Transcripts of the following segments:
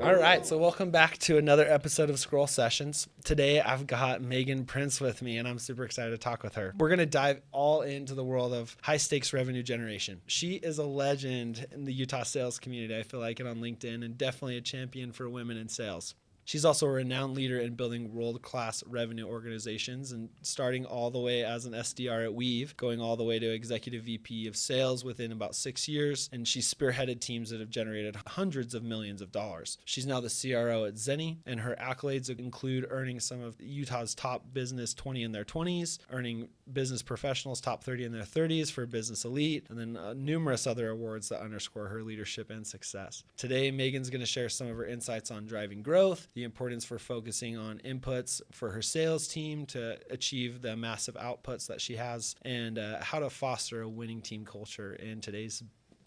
All right, so welcome back to another episode of Scroll Sessions. Today I've got Megan Prince with me, and I'm super excited to talk with her. We're going to dive all into the world of high-stakes revenue generation. She is a legend in the Utah sales community, I feel like, and on LinkedIn, and definitely a champion for women in sales. She's also a renowned leader in building world-class revenue organizations and starting all the way as an SDR at Weave, going all the way to executive VP of sales within about 6 years. And she's spearheaded teams that have generated hundreds of millions of dollars. She's now the CRO at Zeni, and her accolades include earning some of Utah's top business 20 in their 20s, earning business professionals top 30 in their 30s for Business Elite, and then numerous other awards that underscore her leadership and success. Today, Megan's going to share some of her insights on driving growth, the importance for focusing on inputs for her sales team to achieve the massive outputs that she has, and how to foster a winning team culture in today's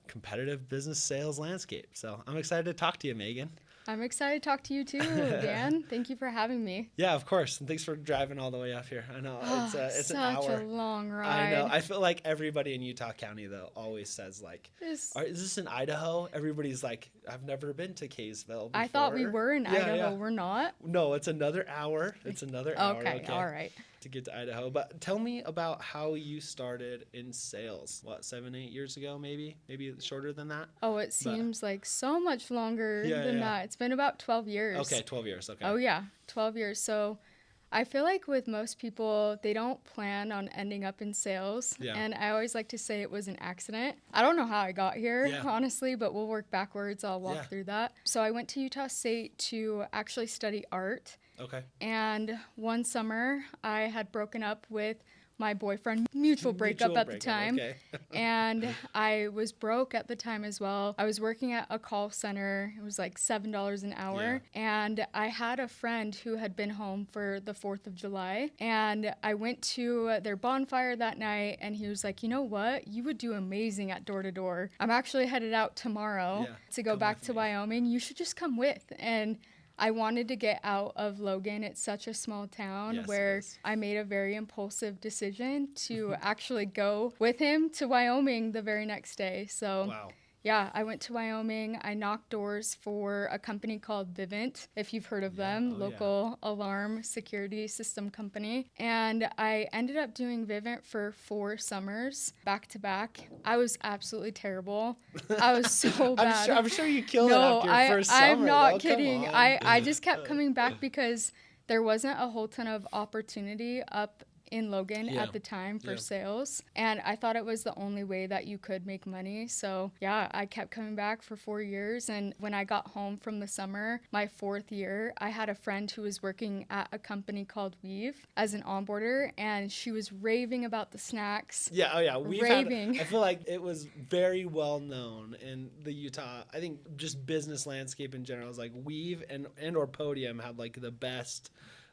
competitive business sales landscape. So I'm excited to talk to you, Megan. I'm excited to talk to you too, Dan. Thank you for having me. Yeah, of course. And thanks for driving all the way up here. I know it's an hour. Such a long ride. I know. I feel like everybody in Utah County, though, always says, like, is this in Idaho? Everybody's like, I've never been to Kaysville before. I thought we were in Idaho. Yeah. We're not? No, it's another hour. It's another hour. Okay, all right. To get to Idaho. But tell me about how you started in sales. 7-8 years ago, maybe shorter than that? Oh, it seems like so much longer than that. It's been about 12 years. Okay, 12 years. Okay. Oh yeah, 12 years. So I feel like with most people, they don't plan on ending up in sales. Yeah. And I always like to say it was an accident. I don't know how I got here, honestly, but we'll work backwards. I'll walk through that. So I went to Utah State to actually study art. Okay. And one summer, I had broken up with my boyfriend, mutual breakup at the time. Okay. And I was broke at the time as well. I was working at a call center. It was like $7 an hour. Yeah. And I had a friend who had been home for the 4th of July. And I went to their bonfire that night, and he was like, you know what? You would do amazing at door to door. I'm actually headed out tomorrow to go back to Wyoming. You should just come with. And I wanted to get out of Logan. It's such a small town where I made a very impulsive decision to actually go with him to Wyoming the very next day. So yeah, I went to Wyoming. I knocked doors for a company called Vivint, if you've heard of them, local alarm security system company. And I ended up doing Vivint for 4 summers back to back. I was absolutely terrible. I was so bad. I'm sure you killed it after your first summer. I'm not kidding. I just kept coming back because there wasn't a whole ton of opportunity up in Logan at the time for sales, and I thought it was the only way that you could make money. So I kept coming back for 4 years, and when I got home from the summer, my 4th year, I had a friend who was working at a company called Weave as an onboarder, and she was raving about the snacks. We've raving. I feel like it was very well known in the Utah, I think just business landscape in general is like Weave and or Podium had like the best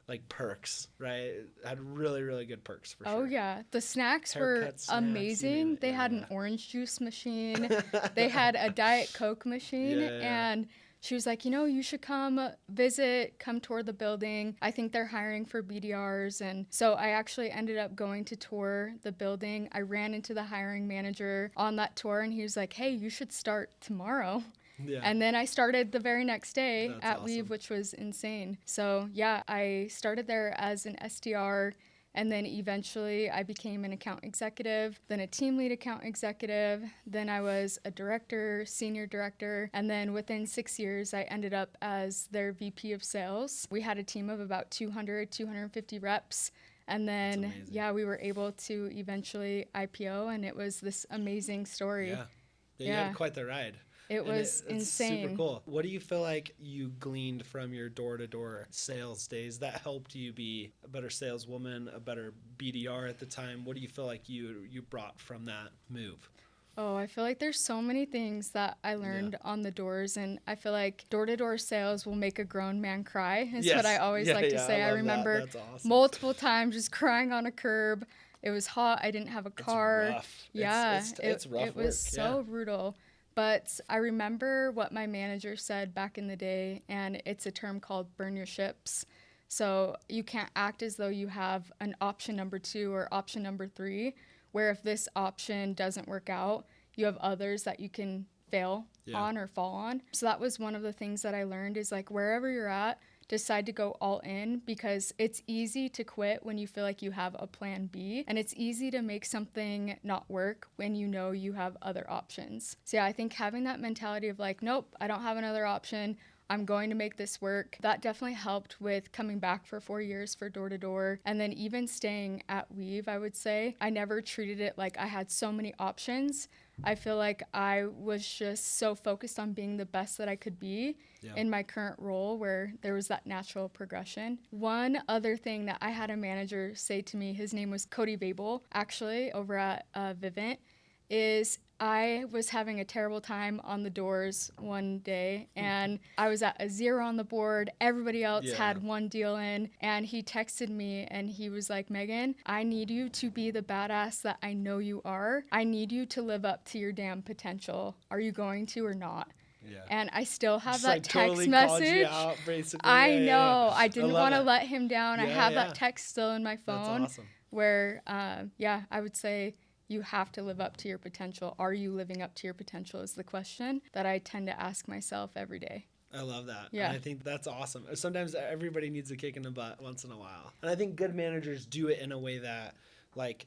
like perks, right? Had really, really good perks for sure. Oh yeah, the snacks were amazing. They had an orange juice machine. They had a Diet Coke machine, and she was like, you should come visit, come tour the building. I think they're hiring for BDRs. And so I actually ended up going to tour the building. I ran into the hiring manager on that tour, and he was like, hey, you should start tomorrow. Yeah. And then I started the very next day at Weave, which was insane. So I started there as an SDR, and then eventually I became an account executive, then a team lead account executive, then I was a director, senior director, and then within 6 years I ended up as their VP of sales. We had a team of about 250 reps. And then, we were able to eventually IPO, and it was this amazing story. Yeah, you had quite the ride. It was insane. Super cool. What do you feel like you gleaned from your door-to-door sales days that helped you be a better saleswoman, a better BDR at the time? What do you feel like you brought from that move? Oh, I feel like there's so many things that I learned on the doors, and I feel like door-to-door sales will make a grown man cry. Is what I always like to say. I remember multiple times just crying on a curb. It was hot. I didn't have a car. It's rough. Yeah, it's rough. It was so brutal. But I remember what my manager said back in the day, and it's a term called burn your ships. So you can't act as though you have an option number 2 or option number 3, where if this option doesn't work out, you have others that you can fail on or fall on. So that was one of the things that I learned is like wherever you're at, decide to go all in, because it's easy to quit when you feel like you have a plan B, and it's easy to make something not work when you know you have other options. So yeah, I think having that mentality of like, nope, I don't have another option, I'm going to make this work. That definitely helped with coming back for 4 years for door to door. And then even staying at Weave, I would say, I never treated it like I had so many options. I feel like I was just so focused on being the best that I could be in my current role, where there was that natural progression. One other thing that I had a manager say to me, his name was Cody Babel, actually, over at Vivint, is I was having a terrible time on the doors one day, and I was at a 0 on the board. Everybody else had 1 deal in, and he texted me and he was like, Megan, I need you to be the badass that I know you are. I need you to live up to your damn potential. Are you going to or not? Yeah. And I still have that text totally message. Out, I know. I didn't want to let him down. I have that text still in my phone. That's awesome. Where, I would say, you have to live up to your potential. Are you living up to your potential is the question that I tend to ask myself every day. I love that. Yeah. And I think that's awesome. Sometimes everybody needs a kick in the butt once in a while. And I think good managers do it in a way that, like,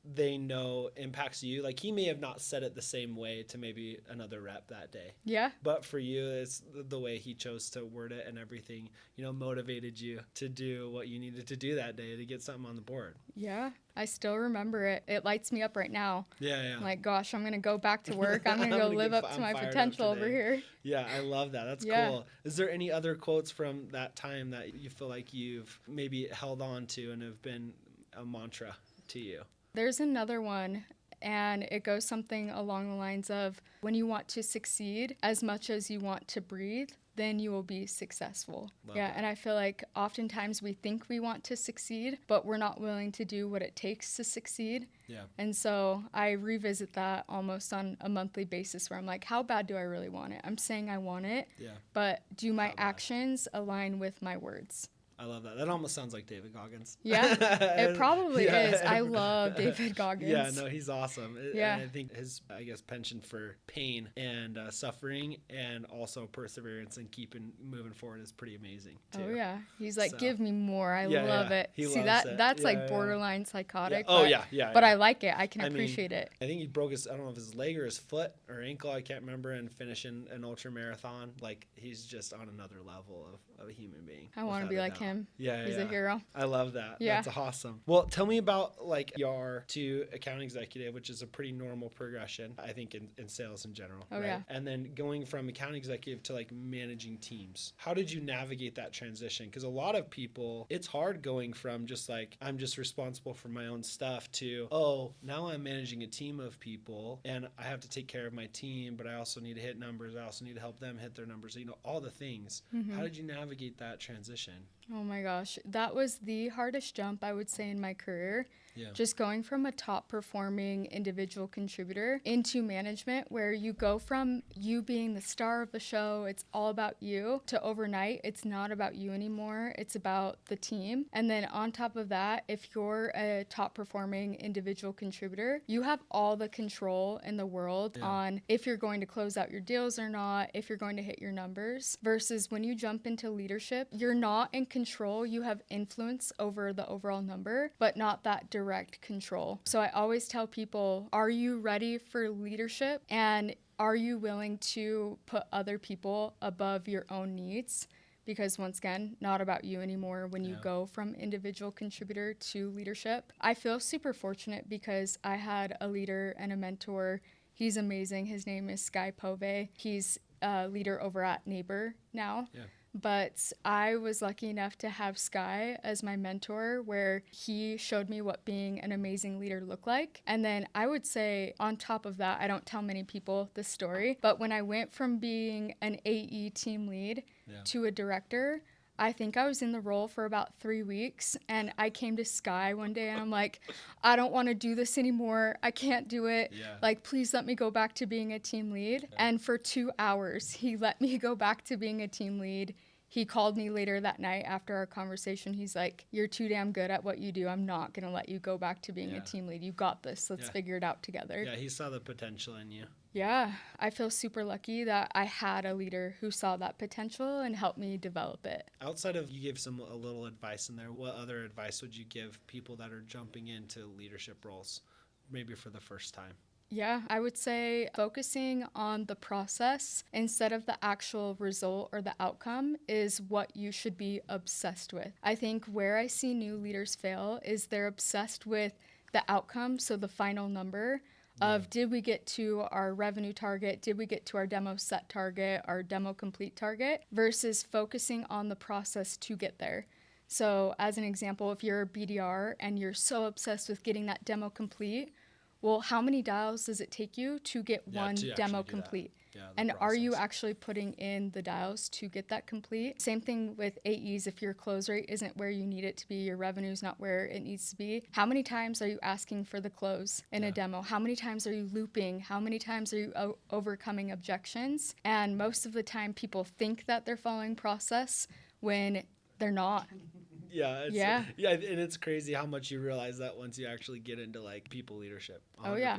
they know impacts you. Like, he may have not said it the same way to maybe another rep that day. Yeah. But for you, it's the way he chose to word it and everything, motivated you to do what you needed to do that day to get something on the board. Yeah. I still remember it. It lights me up right now. Yeah. I'm like, gosh, I'm going to go back to work. I'm going to go live up to my potential over here. Yeah, I love that. That's cool. Is there any other quotes from that time that you feel like you've maybe held on to and have been a mantra to you? There's another one, and it goes something along the lines of, when you want to succeed as much as you want to breathe, then you will be successful. Love that. And I feel like oftentimes we think we want to succeed, but we're not willing to do what it takes to succeed. Yeah. And so I revisit that almost on a monthly basis, where I'm like, how bad do I really want it? I'm saying I want it, but do my actions align with my words? I love that. That almost sounds like David Goggins. Yeah, it probably is. I love David Goggins. Yeah, no, he's awesome. Yeah. And I think his, penchant for pain and suffering and also perseverance and keeping moving forward is pretty amazing, too. Oh, yeah. He's like, give me more. I love it. He See, loves it. That's like borderline psychotic. Yeah. Oh, yeah. But I like it. I can appreciate it. I think he broke his, I don't know if his leg or his foot or ankle, I can't remember, and finishing an ultra marathon. Like, he's just on another level of a human being. I want to be like him. Yeah, he's a hero. I love that. Yeah. That's awesome. Well, tell me about like your to account executive, which is a pretty normal progression, I think, in sales in general. Oh, right? Yeah. And then going from account executive to like managing teams. How did you navigate that transition? Because a lot of people, it's hard going from just like, I'm just responsible for my own stuff to, oh, now I'm managing a team of people and I have to take care of my team, but I also need to hit numbers. I also need to help them hit their numbers, all the things. Mm-hmm. How did you navigate that transition? Oh my gosh, that was the hardest jump, I would say, in my career. Yeah. Just going from a top performing individual contributor into management, where you go from you being the star of the show, it's all about you, to overnight, it's not about you anymore, it's about the team. And then on top of that, if you're a top performing individual contributor, you have all the control in the world on if you're going to close out your deals or not, if you're going to hit your numbers, versus when you jump into leadership, you're not in control, you have influence over the overall number, but not that direct control. So I always tell people, are you ready for leadership? And are you willing to put other people above your own needs? Because once again, not about you anymore when you go from individual contributor to leadership. I feel super fortunate because I had a leader and a mentor. He's amazing. His name is Sky Pove. He's a leader over at Neighbor now. Yeah. But I was lucky enough to have Sky as my mentor, where he showed me what being an amazing leader looked like. And then I would say on top of that, I don't tell many people this story, but when I went from being an AE team lead to a director, I think I was in the role for about 3 weeks, and I came to Sky one day and I'm like, I don't want to do this anymore. I can't do it. Yeah. Like, please let me go back to being a team lead. Yeah. And for 2 hours, he let me go back to being a team lead. He called me later that night after our conversation. He's like, you're too damn good at what you do. I'm not going to let you go back to being a team lead. You got this. Let's figure it out together. Yeah, he saw the potential in you. Yeah, I feel super lucky that I had a leader who saw that potential and helped me develop it. Outside of you gave a little advice in there, what other advice would you give people that are jumping into leadership roles, maybe for the first time? Yeah, I would say focusing on the process instead of the actual result or the outcome is what you should be obsessed with. I think where I see new leaders fail is they're obsessed with the outcome, so the final number of did we get to our revenue target, did we get to our demo set target, our demo complete target, versus focusing on the process to get there. So as an example, if you're a BDR and you're so obsessed with getting that demo complete, well, how many dials does it take you to get one demo complete? And are you actually putting in the dials to get that complete? Same thing with AEs. If your close rate isn't where you need it to be, your revenue's not where it needs to be, how many times are you asking for the close in a demo? How many times are you looping? How many times are you overcoming objections? And most of the time people think that they're following process when they're not. Yeah, and it's crazy how much you realize that once you actually get into like people leadership. 100%. Oh yeah.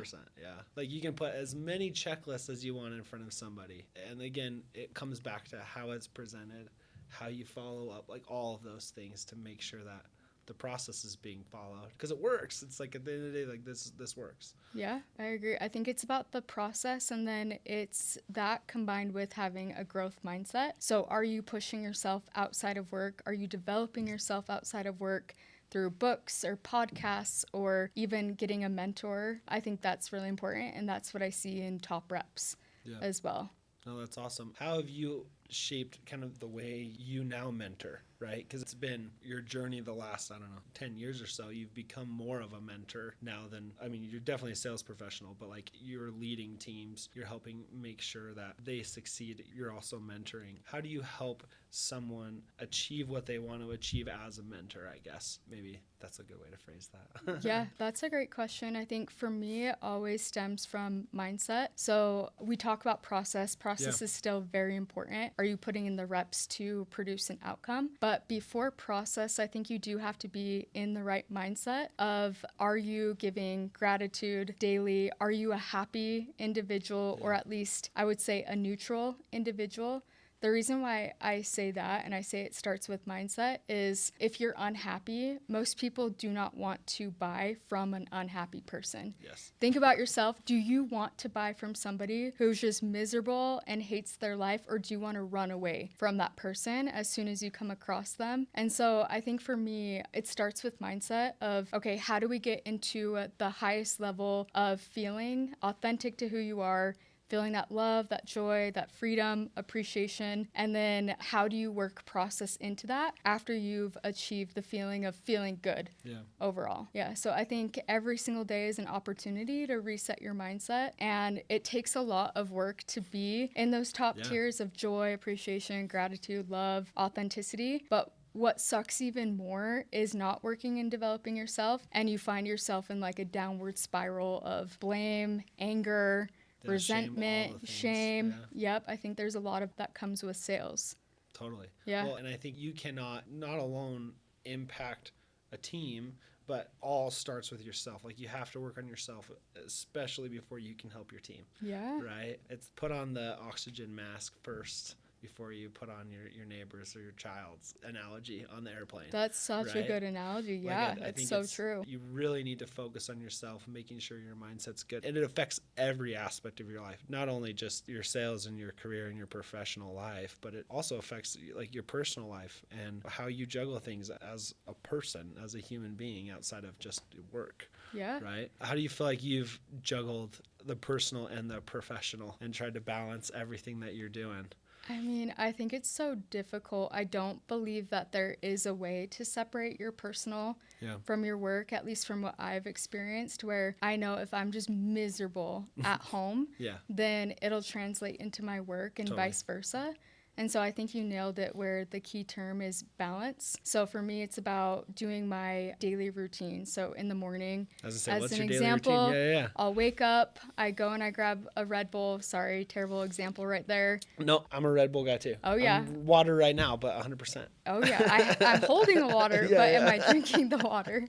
Like you can put as many checklists as you want in front of somebody. And again, it comes back to how it's presented, how you follow up, like all of those things to make sure that the process is being followed, because it works. It's like at the end of the day, like this works. Yeah, I agree. I think it's about the process, and then it's that combined with having a growth mindset. So are you pushing yourself outside of work? Are you developing yourself outside of work through books or podcasts or even getting a mentor? I think that's really important, and that's what I see in top reps as well. No, that's awesome. How have you shaped kind of the way you now mentor, right? Because it's been your journey the last, 10 years or so. You've become more of a mentor now than, you're definitely a sales professional, but like you're leading teams, you're helping make sure that they succeed. You're also mentoring. How do you help someone achieve what they want to achieve as a mentor, I guess? Maybe that's a good way to phrase that. Yeah, that's a great question. I think for me, it always stems from mindset. So we talk about process. Process is still very important. Are you putting in the reps to produce an outcome? But before process, I think you do have to be in the right mindset of, are you giving gratitude daily? Are you a happy individual, or at least I would say a neutral individual? The reason why I say that, and I say it starts with mindset, is if you're unhappy, most people do not want to buy from an unhappy person. Yes. Think about yourself. Do you want to buy from somebody who's just miserable and hates their life, or do you want to run away from that person as soon as you come across them? And so I think for me, it starts with mindset of, okay, how do we get into the highest level of feeling authentic to who you are, feeling that love, that joy, that freedom, appreciation, and then how do you work process into that after you've achieved the feeling of feeling good overall? Yeah, so I think every single day is an opportunity to reset your mindset, and it takes a lot of work to be in those top tiers of joy, appreciation, gratitude, love, authenticity, but what sucks even more is not working and developing yourself, and you find yourself in like a downward spiral of blame, anger, resentment, shame. Yep, I think there's a lot of that comes with sales. Totally. Yeah. Well, and I think you cannot not alone impact a team, but all starts with yourself. Like you have to work on yourself, especially before you can help your team. Yeah. Right? It's put on the oxygen mask first before you put on your neighbor's or your child's analogy on the airplane. That's such a good analogy. Yeah, that's so true. You really need to focus on yourself, making sure your mindset's good. And it affects every aspect of your life, not only just your sales and your career and your professional life, but it also affects like your personal life and how you juggle things as a person, as a human being outside of just work. Yeah. Right? How do you feel like you've juggled the personal and the professional and tried to balance everything that you're doing? I think it's so difficult. I don't believe that there is a way to separate your personal from your work, at least from what I've experienced, where I know if I'm just miserable at home, then it'll translate into my work and vice versa. And so I think you nailed it, where the key term is balance. So for me, it's about doing my daily routine. So in the morning, What's an your daily example, routine? Yeah. I'll wake up, I go and I grab a Red Bull. Sorry, terrible example right there. No, I'm a Red Bull guy too. Oh, yeah. I'm water right now, but 100%. Oh, yeah. I'm holding the water, but am I drinking the water?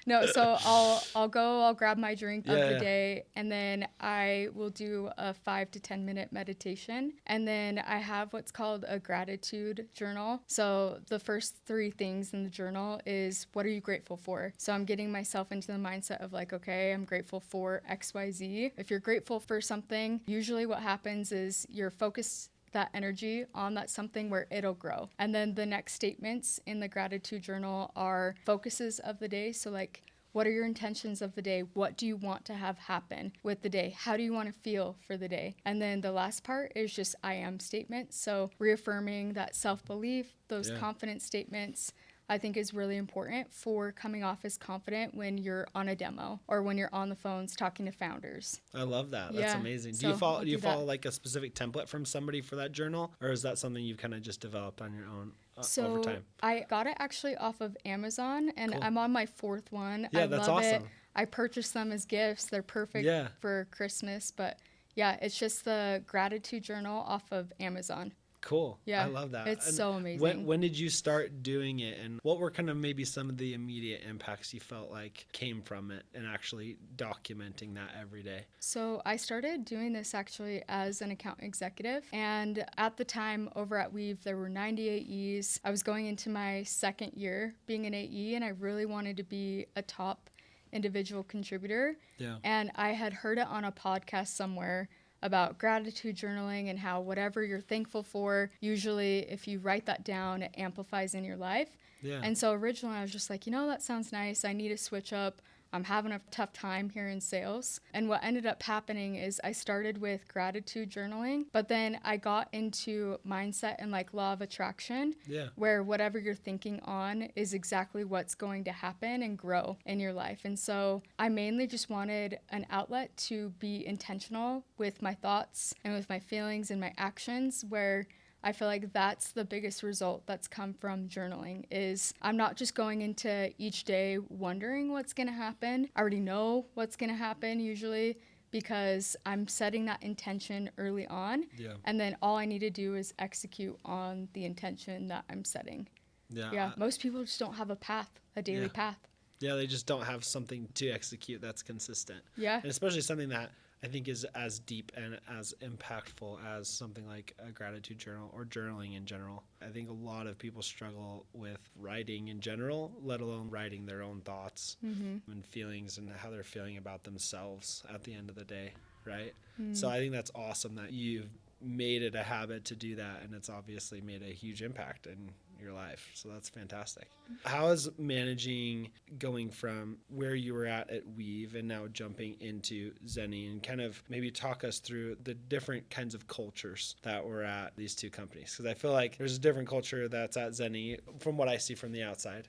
No, so I'll grab my drink of the day, and then I will do a 5 to 10 minute meditation. And then I have what's called a gratitude journal. So the first 3 things in the journal is, what are you grateful for? So I'm getting myself into the mindset of like, okay, I'm grateful for XYZ. If you're grateful for something, usually what happens is you're focused that energy on that something where it'll grow. And then the next statements in the gratitude journal are focuses of the day. So like, what are your intentions of the day? What do you want to have happen with the day? How do you want to feel for the day? And then the last part is just I am statements. So reaffirming that self-belief, those confidence statements, I think is really important for coming off as confident when you're on a demo or when you're on the phones talking to founders. I love that. That's amazing. So do you follow like a specific template from somebody for that journal, or is that something you've kind of just developed on your own over time? I got it actually off of Amazon, and I'm on my 4th one. Yeah, I that's love awesome. it. I purchased them as gifts. They're perfect for Christmas, but yeah, it's just the gratitude journal off of Amazon. Cool. Yeah, I love that. It's so amazing. When did you start doing it, and what were kind of maybe some of the immediate impacts you felt like came from it and actually documenting that every day? So I started doing this actually as an account executive, and at the time over at Weave there were 90 AEs. I was going into my 2nd year being an AE, and I really wanted to be a top individual contributor. Yeah. And I had heard it on a podcast somewhere about gratitude journaling and how whatever you're thankful for, usually if you write that down, it amplifies in your life. Yeah. And so originally I was just like, that sounds nice. I need to switch up. I'm having a tough time here in sales. And what ended up happening is I started with gratitude journaling, but then I got into mindset and like law of attraction, where whatever you're thinking on is exactly what's going to happen and grow in your life. And so I mainly just wanted an outlet to be intentional with my thoughts and with my feelings and my actions, where I feel like that's the biggest result that's come from journaling is I'm not just going into each day wondering what's going to happen. I already know what's going to happen usually because I'm setting that intention early on. Yeah. And then all I need to do is execute on the intention that I'm setting. Yeah. Most people just don't have a daily path. Yeah, they just don't have something to execute that's consistent. Yeah. And especially something that I think is as deep and as impactful as something like a gratitude journal or journaling in general. I think a lot of people struggle with writing in general, let alone writing their own thoughts and feelings and how they're feeling about themselves at the end of the day, right? So I think that's awesome that you've made it a habit to do that, and it's obviously made a huge impact in your life. So that's fantastic. How is managing going from where you were at Weave and now jumping into Zeni, and kind of maybe talk us through the different kinds of cultures that were at these two companies? Because I feel like there's a different culture that's at Zeni from what I see from the outside,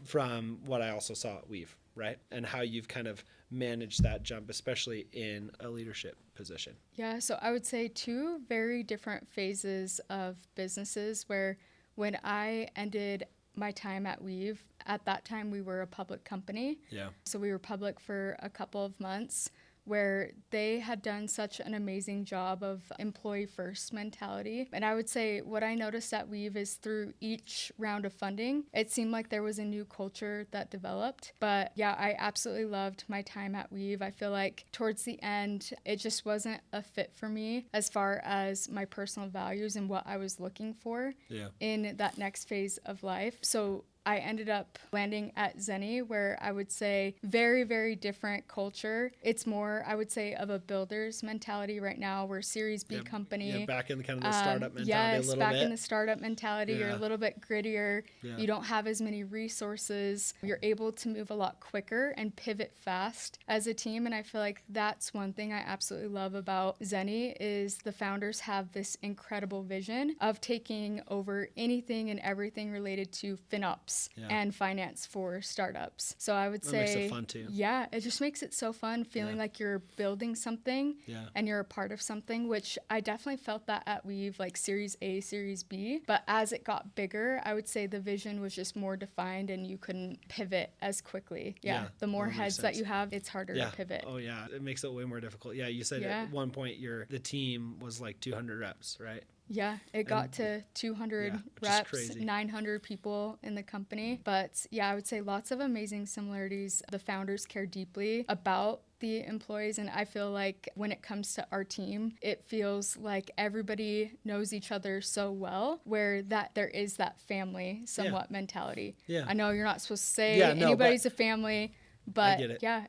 from what I also saw at Weave, right? And how you've kind of managed that jump, especially in a leadership position. Yeah, so I would say 2 very different phases of businesses, where when I ended my time at Weave, at that time we were a public company. Yeah. So we were public for a couple of months, where they had done such an amazing job of employee first mentality. And I would say what I noticed at Weave is through each round of funding, it seemed like there was a new culture that developed. But yeah, I absolutely loved my time at Weave. I feel like towards the end, it just wasn't a fit for me as far as my personal values and what I was looking for in that next phase of life. So I ended up landing at Zeni, where I would say very, very different culture. It's more, I would say, of a builder's mentality right now. We're a Series B company. Yeah, back in kind of the startup mentality a little bit. Yes, back in the startup mentality. You're a little bit grittier. You don't have as many resources. You're able to move a lot quicker and pivot fast as a team. And I feel like that's one thing I absolutely love about Zeni is the founders have this incredible vision of taking over anything and everything related to FinOps. startups and finance for startups. So I would say makes it fun too. Yeah, it just makes it so fun feeling like you're building something and you're a part of something, which I definitely felt that at Weave, like Series A, Series B. But as it got bigger, I would say the vision was just more defined and you couldn't pivot as quickly. The more heads that you have, it's harder to pivot. Oh yeah, it makes it way more difficult. Yeah, you said at one point the team was like 200 reps, right? Yeah, it got to 200 reps, 900 people in the company. But yeah, I would say lots of amazing similarities. The founders care deeply about the employees, and I feel like when it comes to our team, it feels like everybody knows each other so well, where that there is that family somewhat mentality. I know you're not supposed to say anybody's a family, but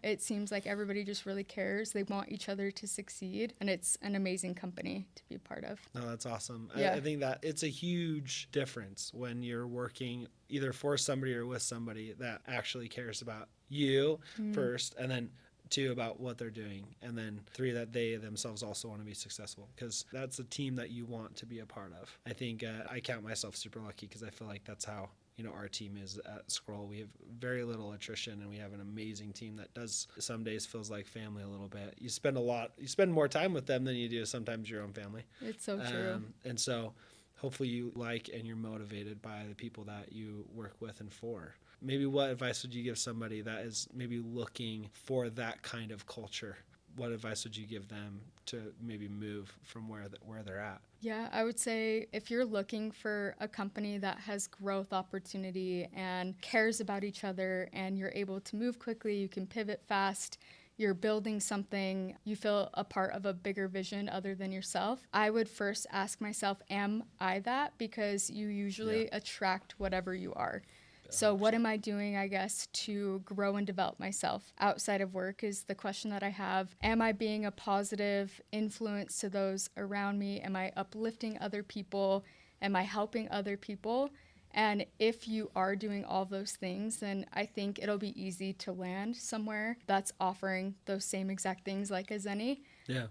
it seems like everybody just really cares. They want each other to succeed, and it's an amazing company to be a part of. No, that's awesome. I think that it's a huge difference when you're working either for somebody or with somebody that actually cares about you first, and then 2, about what they're doing, and then 3, that they themselves also want to be successful, because that's a team that you want to be a part of. I think I count myself super lucky because I feel like that's how our team is at Scroll. We have very little attrition, and we have an amazing team that does some days feels like family a little bit. You spend more time with them than you do sometimes your own family. It's so true. And so hopefully you like and you're motivated by the people that you work with and for. Maybe what advice would you give somebody that is maybe looking for that kind of culture? What advice would you give them to maybe move from where they're at? Yeah, I would say if you're looking for a company that has growth opportunity and cares about each other, and you're able to move quickly, you can pivot fast, you're building something, you feel a part of a bigger vision other than yourself, I would first ask myself, am I that? Because you usually attract whatever you are. So what am I doing, I guess, to grow and develop myself outside of work is the question that I have. Am I being a positive influence to those around me? Am I uplifting other people? Am I helping other people? And if you are doing all those things, then I think it'll be easy to land somewhere that's offering those same exact things like a Zeni.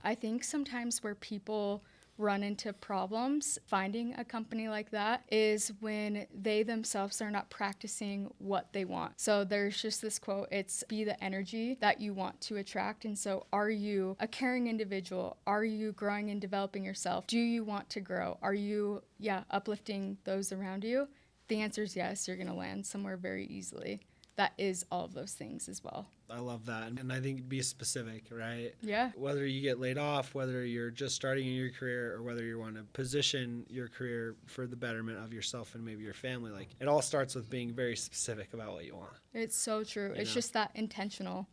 I think sometimes where people run into problems finding a company like that is when they themselves are not practicing what they want. So there's just this quote, it's be the energy that you want to attract. And so are you a caring individual? Are you growing and developing yourself? Do you want to grow? Are you uplifting those around you? The answer is yes, you're going to land somewhere very easily. That is all of those things as well. I love that. And I think be specific, right? Yeah. Whether you get laid off, whether you're just starting in your career, or whether you want to position your career for the betterment of yourself and maybe your family, like it all starts with being very specific about what you want. It's so true. It's just that intentional.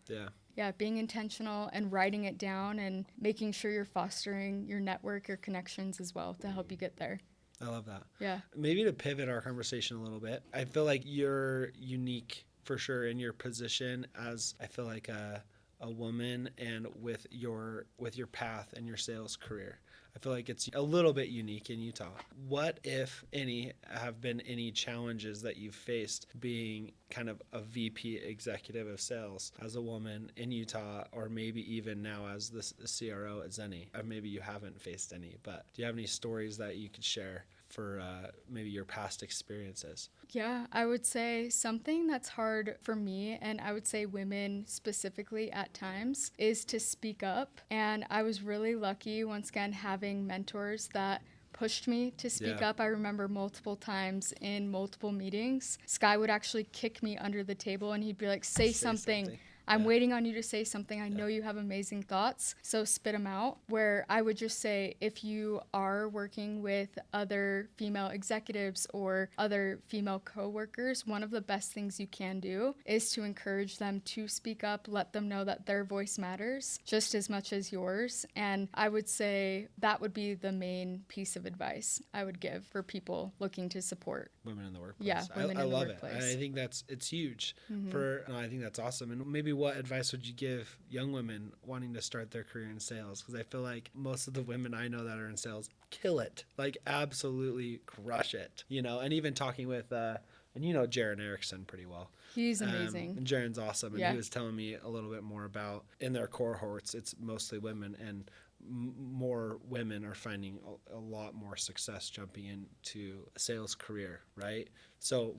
Yeah, being intentional and writing it down and making sure you're fostering your network, your connections as well to help you get there. I love that. Yeah. Maybe to pivot our conversation a little bit, I feel like you're unique for sure in your position as I feel like a woman, and with your path and your sales career. I feel like it's a little bit unique in Utah. What, if any, have been any challenges that you've faced being kind of a VP executive of sales as a woman in Utah, or maybe even now as the CRO at Zeni? Or maybe you haven't faced any, but do you have any stories that you could share for maybe your past experiences? Yeah, I would say something that's hard for me, and I would say women specifically at times, is to speak up. And I was really lucky, once again, having mentors that pushed me to speak up. I remember multiple times in multiple meetings, Sky would actually kick me under the table and he'd be like, say something. I'm waiting on you to say something. I know you have amazing thoughts, so spit them out. Where I would just say, if you are working with other female executives or other female coworkers, one of the best things you can do is to encourage them to speak up, let them know that their voice matters just as much as yours. And I would say that would be the main piece of advice I would give for people looking to support women in the workplace. Yeah, women I in the love workplace. it. I think it's huge. I think that's awesome. And maybe what advice would you give young women wanting to start their career in sales? Because I feel like most of the women I know that are in sales kill it, like absolutely crush it, and even talking with and Jaron Erickson pretty well. He's amazing. And Jaron's awesome. And he was telling me a little bit more about in their cohorts, it's mostly women, and more women are finding a lot more success jumping into a sales career, right? So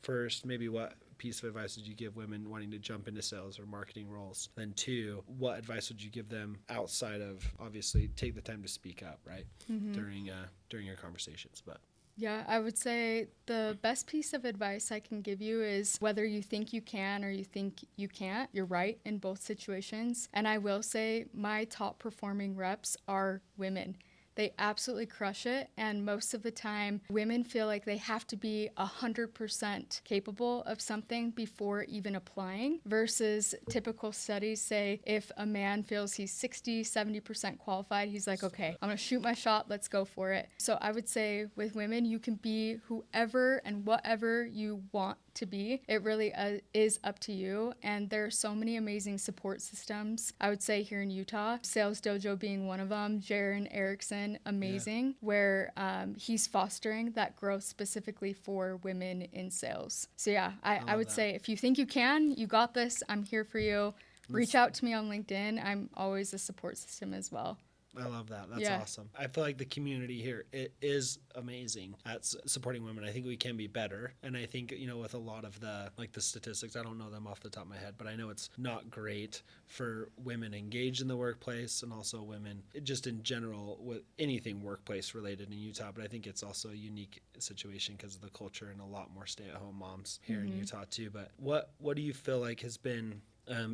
first, maybe what piece of advice would you give women wanting to jump into sales or marketing roles? Then two, what advice would you give them outside of, obviously, take the time to speak up, right? During your conversations. But yeah, I would say the best piece of advice I can give you is whether you think you can or you think you can't, you're right in both situations. And I will say my top performing reps are women. They absolutely crush it. And most of the time, women feel like they have to be 100% capable of something before even applying, versus typical studies say if a man feels he's 60, 70% qualified, he's like, okay, I'm going to shoot my shot. Let's go for it. So I would say with women, you can be whoever and whatever you want to be. It really is up to you. And there are so many amazing support systems, I would say, here in Utah, Sales Dojo being one of them, Jaron Erickson, amazing, where he's fostering that growth specifically for women in sales. So yeah, I would say if you think you can, you got this, I'm here for you. Reach out to me on LinkedIn. I'm always a support system as well. I love that. That's awesome. I feel like the community here, it is amazing at supporting women. I think we can be better. And I think, with a lot of the statistics, I don't know them off the top of my head, but I know it's not great for women engaged in the workplace, and also women just in general with anything workplace related in Utah. But I think it's also a unique situation because of the culture and a lot more stay-at-home moms here in Utah too. But what do you feel like has been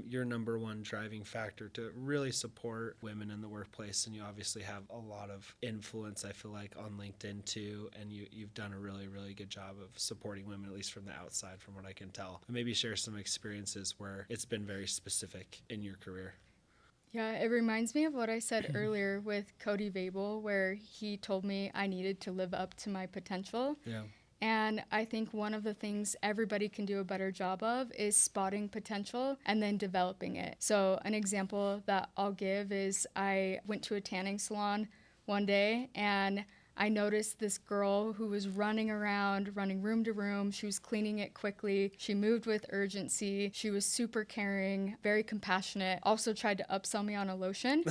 your number one driving factor to really support women in the workplace? And you obviously have a lot of influence, I feel like, on LinkedIn too, and you've done a really, really good job of supporting women, at least from the outside, from what I can tell. And maybe share some experiences where it's been very specific in your career. Yeah, it reminds me of what I said earlier with Cody Vabel, where he told me I needed to live up to my potential. Yeah. And I think one of the things everybody can do a better job of is spotting potential and then developing it. So an example that I'll give is I went to a tanning salon one day and I noticed this girl who was running around, running room to room. She was cleaning it quickly. She moved with urgency. She was super caring, very compassionate. Also tried to upsell me on a lotion.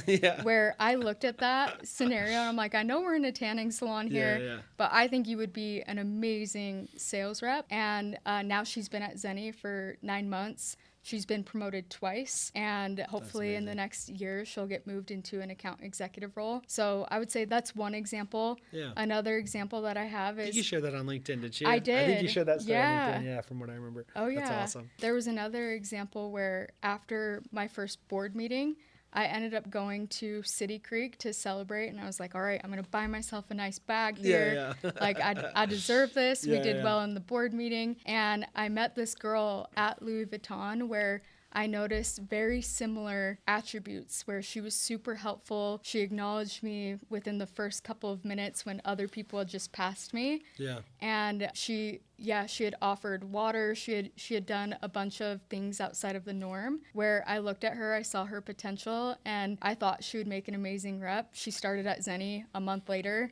Where I looked at that scenario and I'm like, I know we're in a tanning salon here, but I think you would be an amazing sales rep. And now she's been at Zeni for 9 months. She's been promoted twice, and hopefully in the next year, she'll get moved into an account executive role. So I would say that's one example. Yeah. Another example that I have is... I think you shared that on LinkedIn, did you? I did. I think you shared that story on LinkedIn, from what I remember. Oh, yeah. That's awesome. There was another example where after my first board meeting, I ended up going to City Creek to celebrate, and I was like, all right, I'm going to buy myself a nice bag here. Like, I deserve this. We did well in the board meeting. And I met this girl at Louis Vuitton where I noticed very similar attributes, where she was super helpful. She acknowledged me within the first couple of minutes when other people had just passed me. Yeah. And she had offered water. She had done a bunch of things outside of the norm, where I looked at her, I saw her potential, and I thought she would make an amazing rep. She started at Zeni a month later.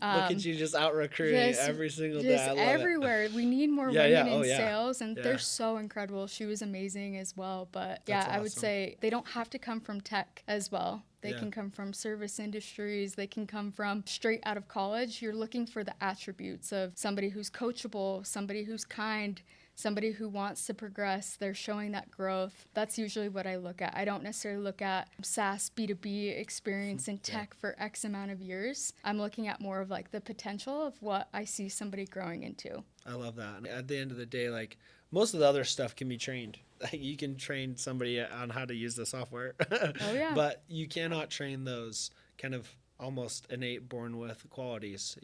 Look at you just out recruiting every single day. I love everywhere. We need more women in sales, and they're Yeah. so incredible. She was amazing as well. But That's I would awesome. say they don't have to come from tech as well. They Yeah. can come from service industries. They can come from straight out of college. You're looking for the attributes of somebody who's coachable, somebody who's kind, somebody who wants to progress. They're showing that growth. That's usually what I look at. I don't necessarily look at SaaS B2B experience in tech for X amount of years. I'm looking at more of like the potential of what I see somebody growing into. I love that. And at the end of the day, like, most of the other stuff can be trained. You can train somebody on how to use the software. Oh, yeah. But you cannot train those kind of almost innate born with qualities,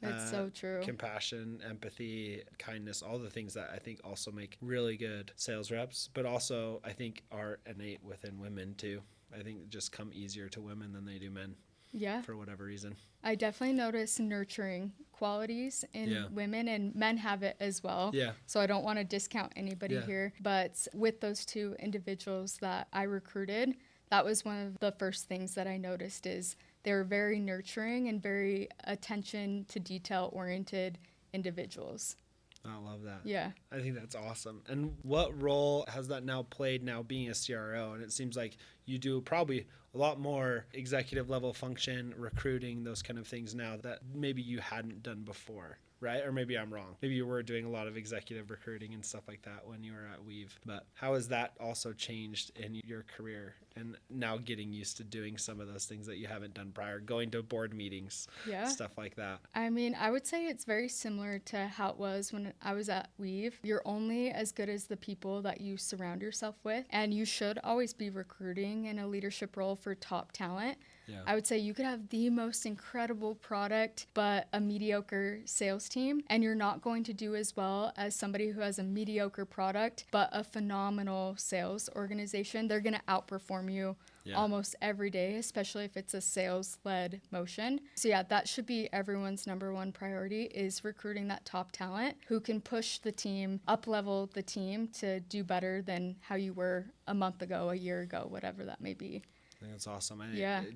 That's so true. Compassion, empathy, kindness, all the things that I think also make really good sales reps, but also I think are innate within women too. I think just come easier to women than they do men. Yeah. For whatever reason. I definitely notice nurturing qualities in women, and men have it as well. Yeah. So I don't want to discount anybody here. But with those two individuals that I recruited, that was one of the first things that I noticed is they were very nurturing and very attention to detail oriented individuals. I love that. Yeah. I think that's awesome. And what role has that now played now being a CRO? And it seems like you do probably a lot more executive level function, recruiting, those kind of things now that maybe you hadn't done before. Right? Or maybe I'm wrong. Maybe you were doing a lot of executive recruiting and stuff like that when you were at Weave. But how has that also changed in your career and now getting used to doing some of those things that you haven't done prior, going to board meetings, stuff like that? I mean, I would say it's very similar to how it was when I was at Weave. You're only as good as the people that you surround yourself with, and you should always be recruiting in a leadership role for top talent. Yeah. I would say you could have the most incredible product, but a mediocre sales team, and you're not going to do as well as somebody who has a mediocre product, but a phenomenal sales organization. They're going to outperform you almost every day, especially if it's a sales-led motion. So yeah, that should be everyone's number one priority, is recruiting that top talent who can push the team, up-level the team to do better than how you were a month ago, a year ago, whatever that may be. I think that's awesome.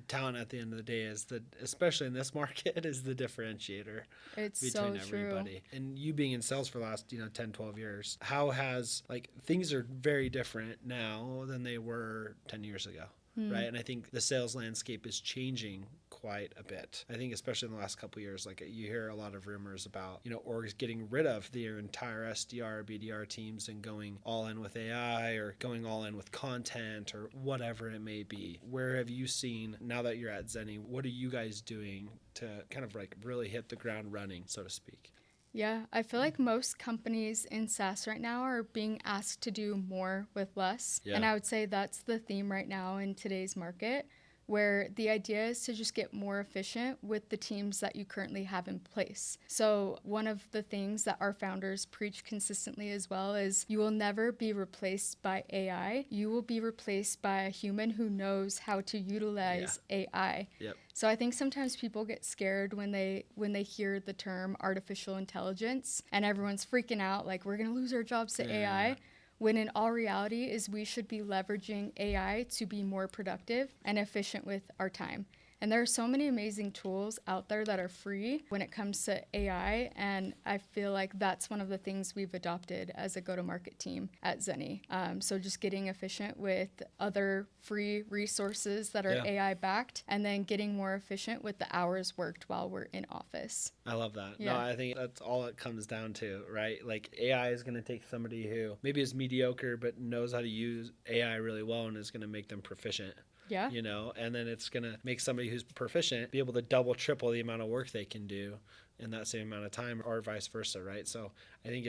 Talent at the end of the day is especially in this market, is the differentiator between everybody. True. And you being in sales for the last, 10, 12 years, how has, things are very different now than they were 10 years ago. Right. And I think the sales landscape is changing quite a bit. I think especially in the last couple of years, you hear a lot of rumors about, orgs getting rid of their entire SDR, BDR teams and going all in with AI or going all in with content or whatever it may be. Where have you seen, now that you're at Zeni, what are you guys doing to kind of really hit the ground running, so to speak? Yeah, I feel like most companies in SaaS right now are being asked to do more with less. Yeah. And I would say that's the theme right now in today's market, where the idea is to just get more efficient with the teams that you currently have in place. So one of the things that our founders preach consistently as well is you will never be replaced by AI. You will be replaced by a human who knows how to utilize AI. Yep. So I think sometimes people get scared when they hear the term artificial intelligence and everyone's freaking out like we're going to lose our jobs to AI. When in all reality is we should be leveraging AI to be more productive and efficient with our time. And there are so many amazing tools out there that are free when it comes to AI, and I feel like that's one of the things we've adopted as a go-to-market team at Zeni. So just getting efficient with other free resources that are AI-backed, and then getting more efficient with the hours worked while we're in office. I love that. Yeah. No, I think that's all it comes down to, right? AI is going to take somebody who maybe is mediocre but knows how to use AI really well and is going to make them proficient. Yeah. And then it's going to make somebody who's proficient be able to double, triple the amount of work they can do in that same amount of time, or vice versa, right? So I think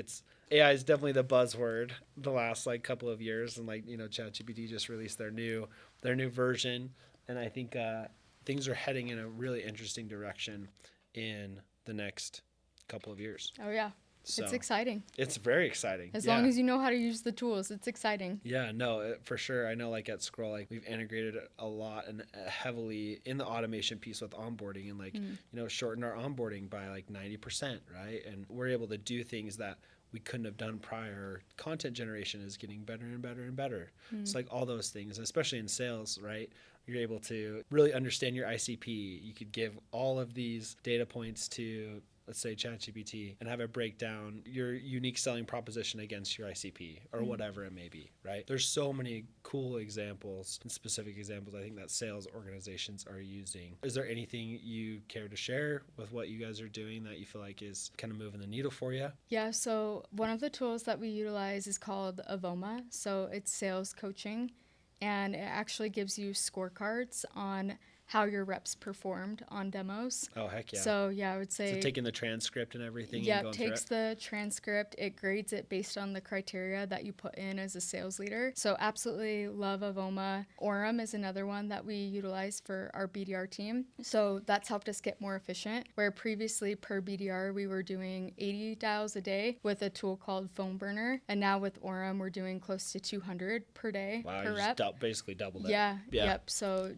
AI is definitely the buzzword the last couple of years, and ChatGPT just released their new version, and I think things are heading in a really interesting direction in the next couple of years. Oh yeah. So it's exciting. It's very exciting. As long as you know how to use the tools, it's exciting. Yeah, no, for sure. I know at Scroll, we've integrated a lot and heavily in the automation piece with onboarding and shortened our onboarding by 90%, right? And we're able to do things that we couldn't have done prior. Content generation is getting better and better and better. It's all those things, especially in sales, right? You're able to really understand your ICP. You could give all of these data points to, let's say, ChatGPT, and have it break down your unique selling proposition against your ICP or whatever it may be, right? There's so many cool examples and specific examples I think that sales organizations are using. Is there anything you care to share with what you guys are doing that you feel like is kind of moving the needle for you? Yeah, so one of the tools that we utilize is called Avoma. So it's sales coaching, and it actually gives you scorecards on how your reps performed on demos. Oh, heck yeah. So, yeah, I would say... So taking the transcript and everything? Yeah, it takes the transcript. It grades it based on the criteria that you put in as a sales leader. So, absolutely love Avoma. Orem is another one that we utilize for our BDR team. So, that's helped us get more efficient. Where previously, per BDR, we were doing 80 dials a day with a tool called Phone Burner. And now with Orem, we're doing close to 200 per day per rep. Basically doubled it. Yeah. Yep. So,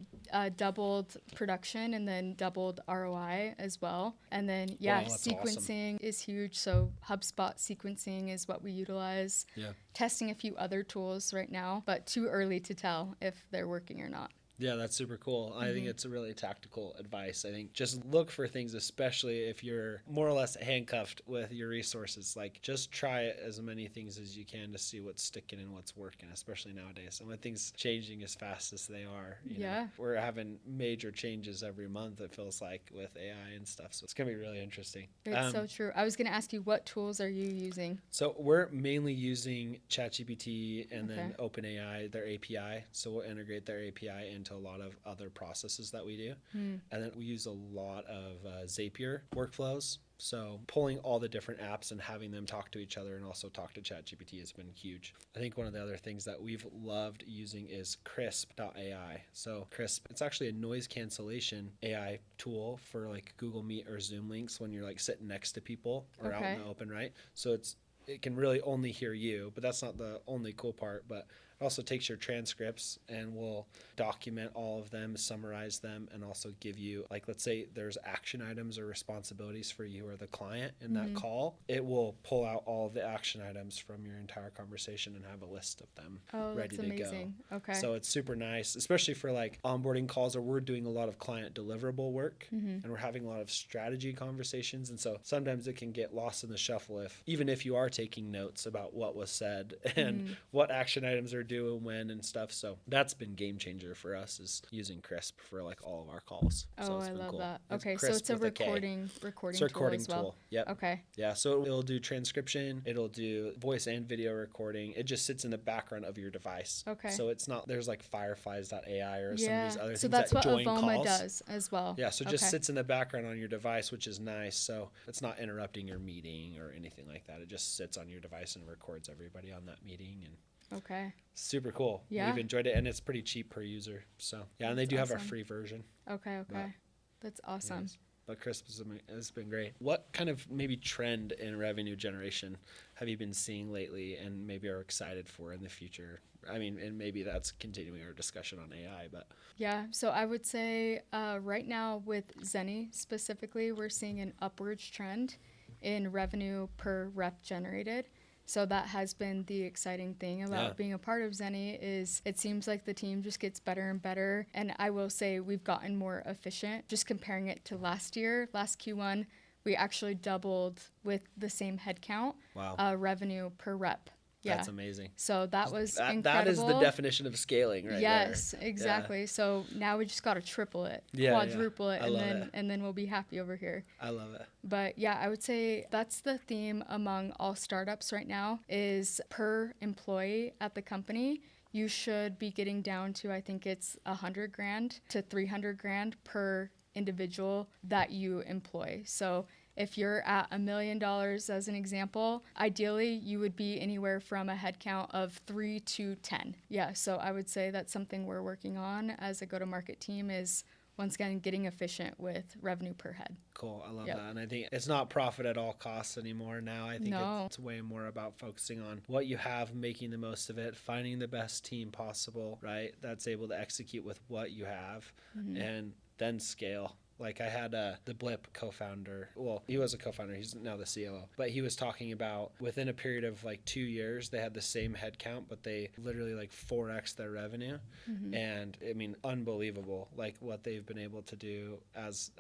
doubled production and then doubled ROI as well. And then, sequencing is huge. So HubSpot sequencing is what we utilize. Yeah. Testing a few other tools right now, but too early to tell if they're working or not. Yeah, that's super cool. I think it's a really tactical advice. I think just look for things, especially if you're more or less handcuffed with your resources. Like, just try as many things as you can to see what's sticking and what's working, especially nowadays. And with things changing as fast as they are, you know, we're having major changes every month, it feels like, with AI and stuff. So it's going to be really interesting. It's so true. I was going to ask you, what tools are you using? So we're mainly using ChatGPT and then OpenAI, their API. So we'll integrate their API into a lot of other processes that we do. And then we use a lot of Zapier workflows. So pulling all the different apps and having them talk to each other and also talk to ChatGPT has been huge. I think one of the other things that we've loved using is Crisp.ai. So Crisp, it's actually a noise cancellation AI tool for like Google Meet or Zoom links when you're like sitting next to people or out in the open, right? So it can really only hear you, but that's not the only cool part. But it also takes your transcripts and will document all of them, summarize them, and also give you, like, let's say there's action items or responsibilities for you or the client in that call. It will pull out all of the action items from your entire conversation and have a list of them ready to go. Okay. So it's super nice, especially for like onboarding calls, or we're doing a lot of client deliverable work and we're having a lot of strategy conversations. And so sometimes it can get lost in the shuffle even if you are taking notes about what was said and what action items are doing when and stuff. So that's been game changer for us, is using Crisp for like all of our calls. So I love cool. that. Okay, so it's a recording tool as well. Yep. Okay. Yeah, so it'll do transcription, it'll do voice and video recording. It just sits in the background of your device. Okay. So it's not, there's like fireflies.ai or some of these other so things that's that what join Avoma calls. does as well. Yeah, so it just sits in the background on your device, which is nice. So it's not interrupting your meeting or anything like that. It just sits on your device and records everybody on that meeting. And super cool. Yeah. We've enjoyed it, and it's pretty cheap per user. So yeah, and they do have a free version. Okay. That's awesome. Yes. But Crisp has been great. What kind of maybe trend in revenue generation have you been seeing lately and maybe are excited for in the future? I mean, and maybe that's continuing our discussion on AI, but. Yeah, so I would say right now with Zeni specifically, we're seeing an upwards trend in revenue per rep generated. So that has been the exciting thing about being a part of Zeni, is it seems like the team just gets better and better. And I will say we've gotten more efficient. Just comparing it to last year, last Q1, we actually doubled with the same headcount revenue per rep. Yeah. That's amazing. So that was incredible. That is the definition of scaling right there. Yes, exactly. Yeah. So now we just got to triple it, quadruple it, and then we'll be happy over here. I love it. But yeah, I would say that's the theme among all startups right now, is per employee at the company, you should be getting down to, I think it's $100,000 to $300,000 per individual that you employ. So if you're at $1 million as an example, ideally you would be anywhere from a headcount of 3 to 10. Yeah, so I would say that's something we're working on as a go-to-market team, is once again getting efficient with revenue per head. Cool, I love that. And I think it's not profit at all costs anymore now. I think it's way more about focusing on what you have, making the most of it, finding the best team possible, right? That's able to execute with what you have and then scale. Like I had the Blip co-founder. Well, he was a co-founder. He's now the COO. But he was talking about within a period of like 2 years, they had the same headcount, but they literally like 4x their revenue. And I mean, unbelievable, like what they've been able to do as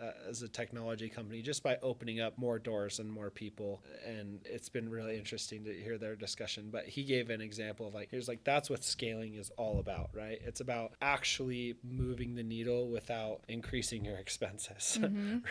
a technology company just by opening up more doors and more people. And it's been really interesting to hear their discussion. But he gave an example of like, here's like, that's what scaling is all about, right? It's about actually moving the needle without increasing your expenses.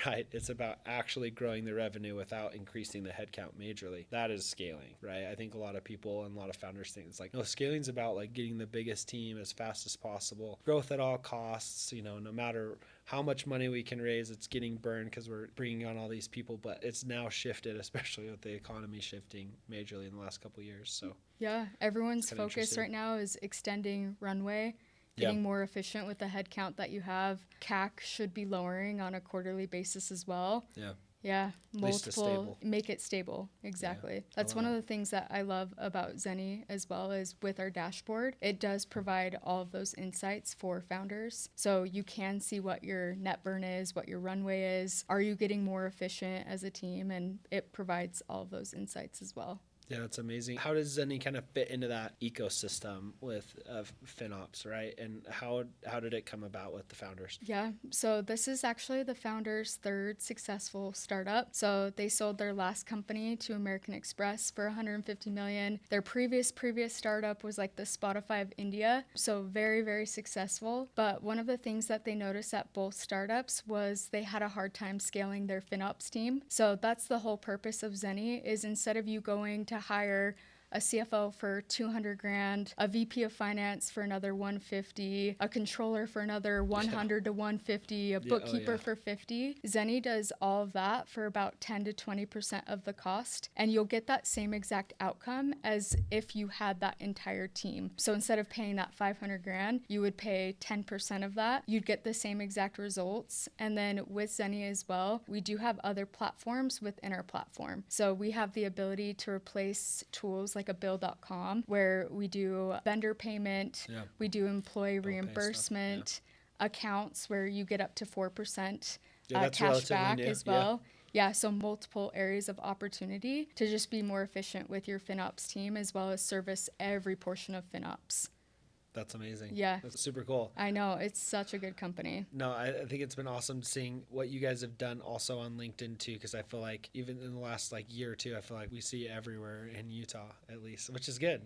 Right? It's about actually growing the revenue without increasing the headcount majorly. That is scaling, right? I think a lot of people and a lot of founders think it's like, no, scaling's about like getting the biggest team as fast as possible, growth at all costs, you know, no matter how much money we can raise, it's getting burned because we're bringing on all these people. But it's now shifted, especially with the economy shifting majorly in the last couple of years. So yeah, everyone's focus right now is extending runway, getting more efficient with the headcount that you have. CAC should be lowering on a quarterly basis as well. Yeah, multiple, make it stable. Exactly. That's one of the things that I love about Zeni as well, is with our dashboard, it does provide all of those insights for founders. So you can see what your net burn is, what your runway is. Are you getting more efficient as a team? And it provides all of those insights as well. Yeah, that's amazing. How does Zeni kind of fit into that ecosystem with FinOps, right? And how did it come about with the founders? Yeah, so this is actually the founders' third successful startup. So they sold their last company to American Express for 150 million. Their previous startup was like the Spotify of India. So very, very successful. But one of the things that they noticed at both startups was they had a hard time scaling their FinOps team. So that's the whole purpose of Zeni, is instead of you going to hire a CFO for 200 grand, a VP of finance for another 150, a controller for another 100 to 150, a bookkeeper for 50. Zeni does all of that for about 10 to 20% of the cost, and you'll get that same exact outcome as if you had that entire team. So instead of paying that 500 grand, you would pay 10% of that. You'd get the same exact results. And then with Zeni as well, we do have other platforms within our platform. So we have the ability to replace tools like a bill.com, where we do vendor payment, we do employee reimbursement, accounts where you get up to 4% cash back as well. Yeah, so multiple areas of opportunity to just be more efficient with your FinOps team, as well as service every portion of FinOps. That's amazing. Yeah. That's super cool. I know. It's such a good company. No, I think it's been awesome seeing what you guys have done also on LinkedIn too, because I feel like even in the last like year or two, I feel like we see it everywhere in Utah at least, which is good.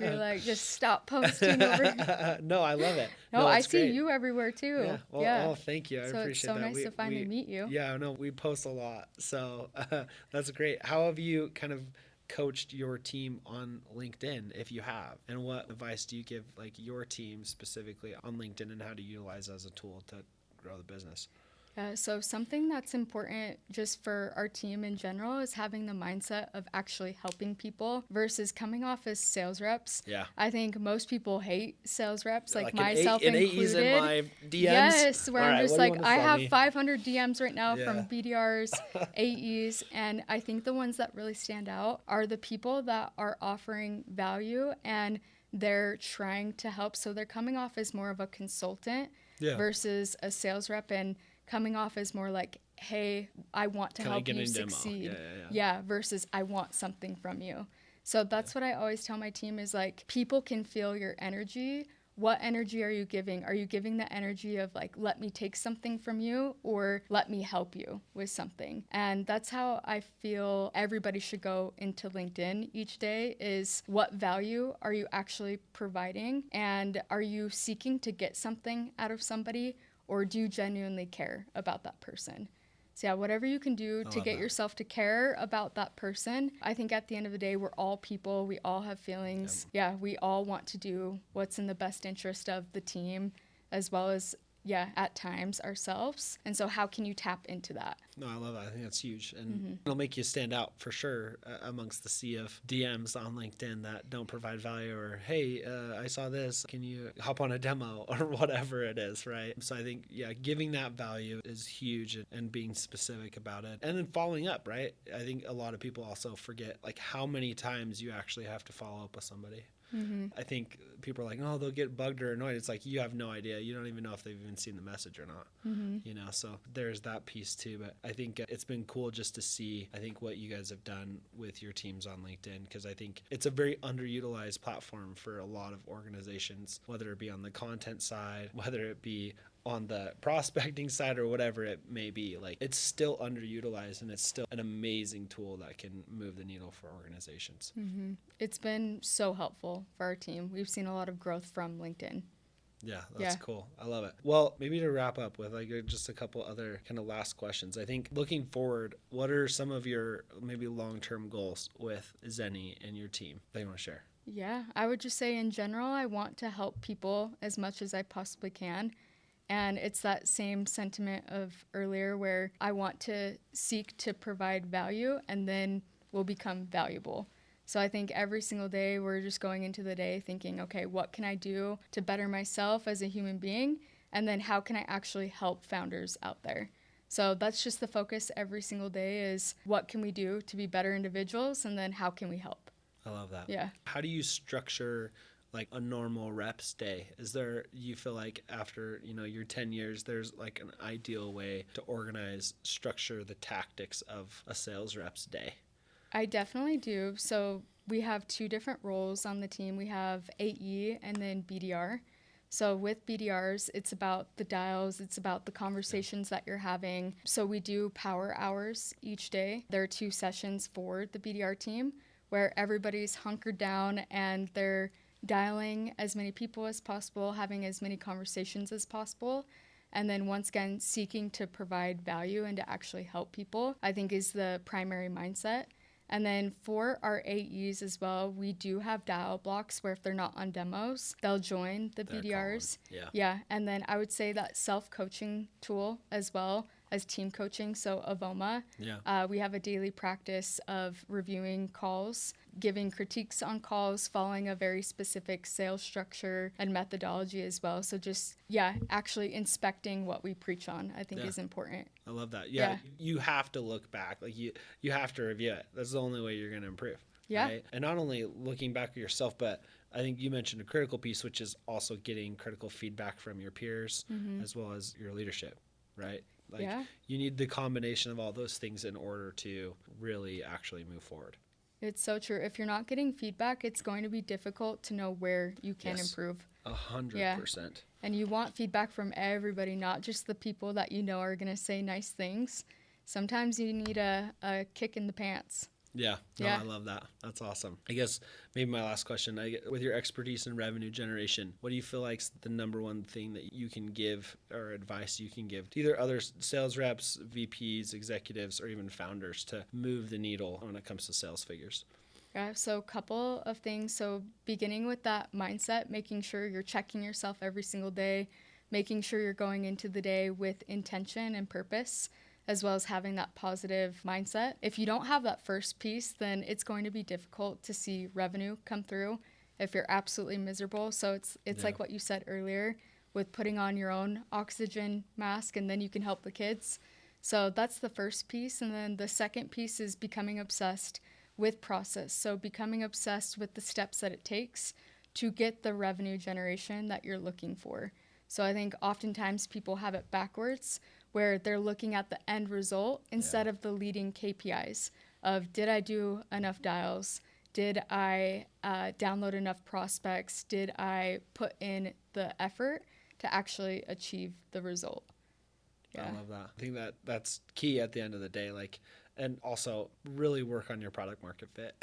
You're like, just stop posting over. No, I love it. No, I see you everywhere too. Yeah. Well, oh, thank you. I appreciate that. It's so nice to finally meet you. Yeah, no, we post a lot. So that's great. How have you kind of coached your team on LinkedIn, if you have, and what advice do you give like your team specifically on LinkedIn and how to utilize it as a tool to grow the business? So something that's important just for our team in general is having the mindset of actually helping people versus coming off as sales reps. Yeah. I think most people hate sales reps, like included. myself included. In my DMs? Yes, where I'm just like, I have me? 500 DMs right now from BDRs, AEs, and I think the ones that really stand out are the people that are offering value and they're trying to help. So they're coming off as more of a consultant versus a sales rep, and coming off as more like, hey, I want to help you succeed. Yeah, versus I want something from you. So that's what I always tell my team is like, people can feel your energy. What energy are you giving? Are you giving the energy of like, let me take something from you, or let me help you with something? And that's how I feel everybody should go into LinkedIn each day, is what value are you actually providing? And are you seeking to get something out of somebody, or do you genuinely care about that person? So yeah, whatever you can do to get yourself to care about that person. I think at the end of the day, we're all people. We all have feelings. Yeah, we all want to do what's in the best interest of the team, as well as, at times ourselves. And so how can you tap into that? No, I love that. I think that's huge. And it'll make you stand out for sure amongst the sea of DMs on LinkedIn that don't provide value, or, hey, I saw this. Can you hop on a demo or whatever it is, right? So I think, giving that value is huge, and being specific about it. And then following up, right? I think a lot of people also forget like how many times you actually have to follow up with somebody. I think people are like, oh, they'll get bugged or annoyed. It's like, you have no idea. You don't even know if they've even seen the message or not, you know? So there's that piece too. But I think it's been cool just to see, I think, what you guys have done with your teams on LinkedIn, because I think it's a very underutilized platform for a lot of organizations, whether it be on the content side, whether it be on the prospecting side, or whatever it may be. Like, it's still underutilized, and it's still an amazing tool that can move the needle for organizations. It's been so helpful for our team. We've seen a lot of growth from LinkedIn. Yeah, that's cool. I love it. Well, maybe to wrap up with like just a couple other kind of last questions. I think looking forward, what are some of your maybe long-term goals with Zeni and your team that you want to share? Yeah, I would just say in general, I want to help people as much as I possibly can. And it's that same sentiment of earlier, where I want to seek to provide value, and then we'll become valuable. So I think every single day we're just going into the day thinking, okay, what can I do to better myself as a human being? And then how can I actually help founders out there? So that's just the focus every single day, is what can we do to be better individuals? And then how can we help? I love that. Yeah. How do you structure like a normal reps day? Is there, you feel like after, your 10 years, there's like an ideal way to organize, structure the tactics of a sales reps day? I definitely do. So we have two different roles on the team. We have AE and then BDR. So with BDRs, it's about the dials, it's about the conversations that you're having. So we do power hours each day. There are 2 sessions for the BDR team where everybody's hunkered down and they're dialing as many people as possible, having as many conversations as possible. And then once again, seeking to provide value and to actually help people, I think is the primary mindset. And then for our AEs as well, we do have dial blocks where if they're not on demos, they'll join the BDRs. Yeah. And then I would say that self-coaching tool as well as team coaching. So Avoma, we have a daily practice of reviewing calls, giving critiques on calls, following a very specific sales structure and methodology as well. So just, actually inspecting what we preach on, I think is important. I love that. Yeah. You have to look back. Like you have to review it. That's the only way you're going to improve. Yeah. Right? And not only looking back at yourself, but I think you mentioned a critical piece, which is also getting critical feedback from your peers as well as your leadership, right? Like you need the combination of all those things in order to really actually move forward. It's so true. If you're not getting feedback, it's going to be difficult to know where you can improve. 100%. And you want feedback from everybody, not just the people that you know are going to say nice things. Sometimes you need a kick in the pants. Yeah. I love that. That's awesome. I guess maybe my last question, with your expertise in revenue generation, what do you feel like is the number one thing that you can give or advice you can give to either other sales reps, VPs, executives, or even founders to move the needle when it comes to sales figures? Yeah, so a couple of things. So beginning with that mindset, making sure you're checking yourself every single day, making sure you're going into the day with intention and purpose, as well as having that positive mindset. If you don't have that first piece, then it's going to be difficult to see revenue come through if you're absolutely miserable. So it's like what you said earlier with putting on your own oxygen mask and then you can help the kids. So that's the first piece. And then the second piece is becoming obsessed with process. So becoming obsessed with the steps that it takes to get the revenue generation that you're looking for. So I think oftentimes people have it backwards, where they're looking at the end result instead of the leading KPIs of, did I do enough dials? Did I download enough prospects? Did I put in the effort to actually achieve the result? I love that. I think that's key at the end of the day. And also really work on your product market fit.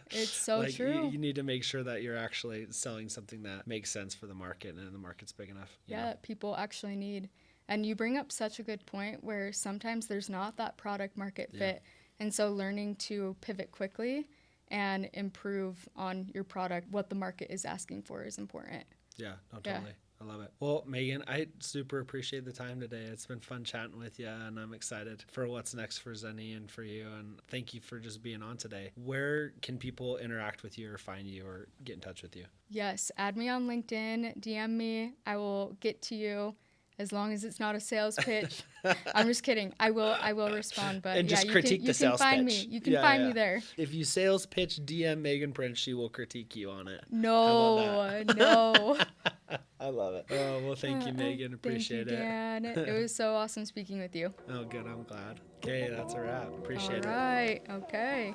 It's so true. You need to make sure that you're actually selling something that makes sense for the market and the market's big enough. That people actually need. And you bring up such a good point where sometimes there's not that product market fit. And so learning to pivot quickly and improve on your product, what the market is asking for, is important. Yeah, no, totally. I love it. Well, Megan, I super appreciate the time today. It's been fun chatting with you, and I'm excited for what's next for Zeni and for you. And thank you for just being on today. Where can people interact with you or find you or get in touch with you? Yes, add me on LinkedIn, DM me. I will get to you. As long as it's not a sales pitch. I'm just kidding. I will respond. But and just critique the sales pitch. You can find me there. If you sales pitch, DM Megan Prince. She will critique you on it. No. I love it. Oh, well, thank you, Megan. Appreciate it. Dan. It was so awesome speaking with you. Oh, good. I'm glad. Okay, that's a wrap. Appreciate it. All right. Okay.